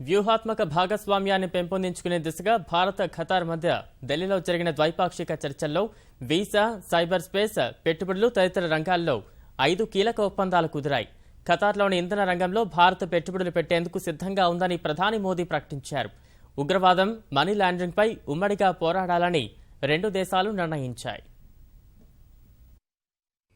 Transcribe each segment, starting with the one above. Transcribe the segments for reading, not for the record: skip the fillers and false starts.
వ్యూహాత్మక భాగస్వామ్యాన్ని పెంపొందించుకునే దిశగా భారత ఖతార్ మధ్య ఢిల్లీలో జరిగిన ద్వైపాక్షిక చర్చల్లో వీసా, సైబర్ స్పేస్, పెట్టుబడులు తదితర రంగాల్లో 5 కీలక ఒప్పందాలు కుదిరాయి. ఖతార్లోని ఇంధన రంగంలో భారత్ పెట్టుబడులు పెట్టేందుకు సిద్ధంగా ఉందని ప్రధాని మోదీ ప్రకటించారు. ఉగ్రవాదం, మనీ లాండరింగ్పై ఉమ్మడిగా పోరాడాలని రెండు దేశాలు నిర్ణయించాయి.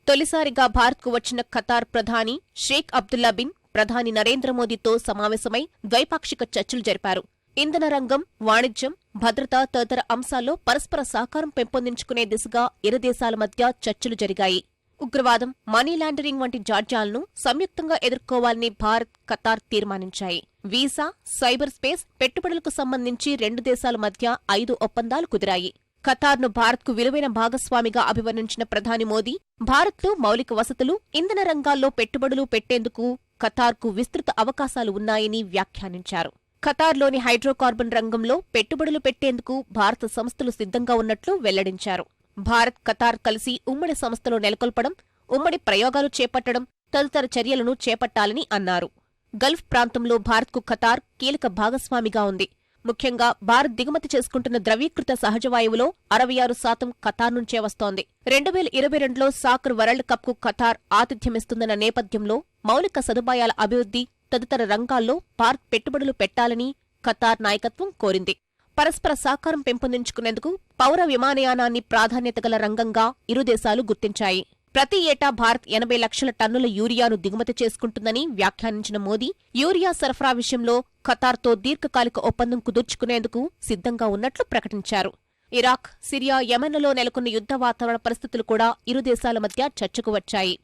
తొలిసారిగా భారత్కు వచ్చిన ఖతార్ ప్రధాని షేక్ అబ్దుల్లా బిన్ ప్రధాని నరేంద్ర మోదీతో సమావేశమై ద్వైపాక్షిక చర్చలు జరిపారు. ఇంధన రంగం, వాణిజ్యం, భద్రత తదితర అంశాల్లో పరస్పర సహకారం పెంపొందించుకునే దిశగా ఇరు దేశాల మధ్య చర్చలు జరిగాయి. ఉగ్రవాదం, మనీ లాండరింగ్ వంటి జాడ్యాలను సంయుక్తంగా ఎదుర్కోవాలని భారత్, ఖతార్ తీర్మానించాయి. వీసా, సైబర్ స్పేస్, పెట్టుబడులకు సంబంధించి రెండు దేశాల మధ్య 5 ఒప్పందాలు కుదిరాయి. ఖతార్ను భారత్కు విలువైన భాగస్వామిగా అభివర్ణించిన ప్రధాని మోదీ, భారత్లో మౌలిక వసతులు, ఇంధన రంగాల్లో పెట్టుబడులు పెట్టేందుకు ఖతార్కు విస్తృత అవకాశాలు ఉన్నాయని వ్యాఖ్యానించారు. ఖతార్లోని హైడ్రోకార్బన్ రంగంలో పెట్టుబడులు పెట్టేందుకు భారత సంస్థలు సిద్ధంగా ఉన్నట్లు వెల్లడించారు. భారత్, ఖతార్ కలిసి ఉమ్మడి సంస్థలు నెలకొల్పడం, ఉమ్మడి ప్రయోగాలు చేపట్టడం తదితర చర్యలను చేపట్టాలని అన్నారు. గల్ఫ్ ప్రాంతంలో భారత్కు ఖతార్ కీలక భాగస్వామిగా ఉంది. ముఖ్యంగా భారత్ దిగుమతి చేసుకుంటున్న ద్రవీకృత సహజవాయువులో 66% ఖతార్ నుంచే వస్తోంది. 2022లో సాకర్ వరల్డ్ కప్కు ఖతార్ ఆతిథ్యమిస్తుందన్న నేపథ్యంలో మౌలిక సదుపాయాల అభివృద్ధి తదితర రంగాల్లో భారత్ పెట్టుబడులు పెట్టాలని ఖతార్ నాయకత్వం కోరింది. పరస్పర సహకారం పెంపొందించుకునేందుకు పౌర విమానయానాన్ని ప్రాధాన్యత గల రంగంగా ఇరు దేశాలు గుర్తించాయి. ప్రతి ఏటా భారత్ 80 లక్షల టన్నుల యూరియాను దిగుమతి చేసుకుంటుందని వ్యాఖ్యానించిన మోదీ, యూరియా సరఫరా విషయంలో ఖతార్తో దీర్ఘకాలిక ఒప్పందం కుదుర్చుకునేందుకు సిద్ధంగా ఉన్నట్లు ప్రకటించారు. ఇరాక్, సిరియా, యెమెన్లలో నెలకొన్న యుద్ధ వాతావరణ పరిస్థితులు కూడా ఇరు దేశాల మధ్య చర్చకు వచ్చాయి.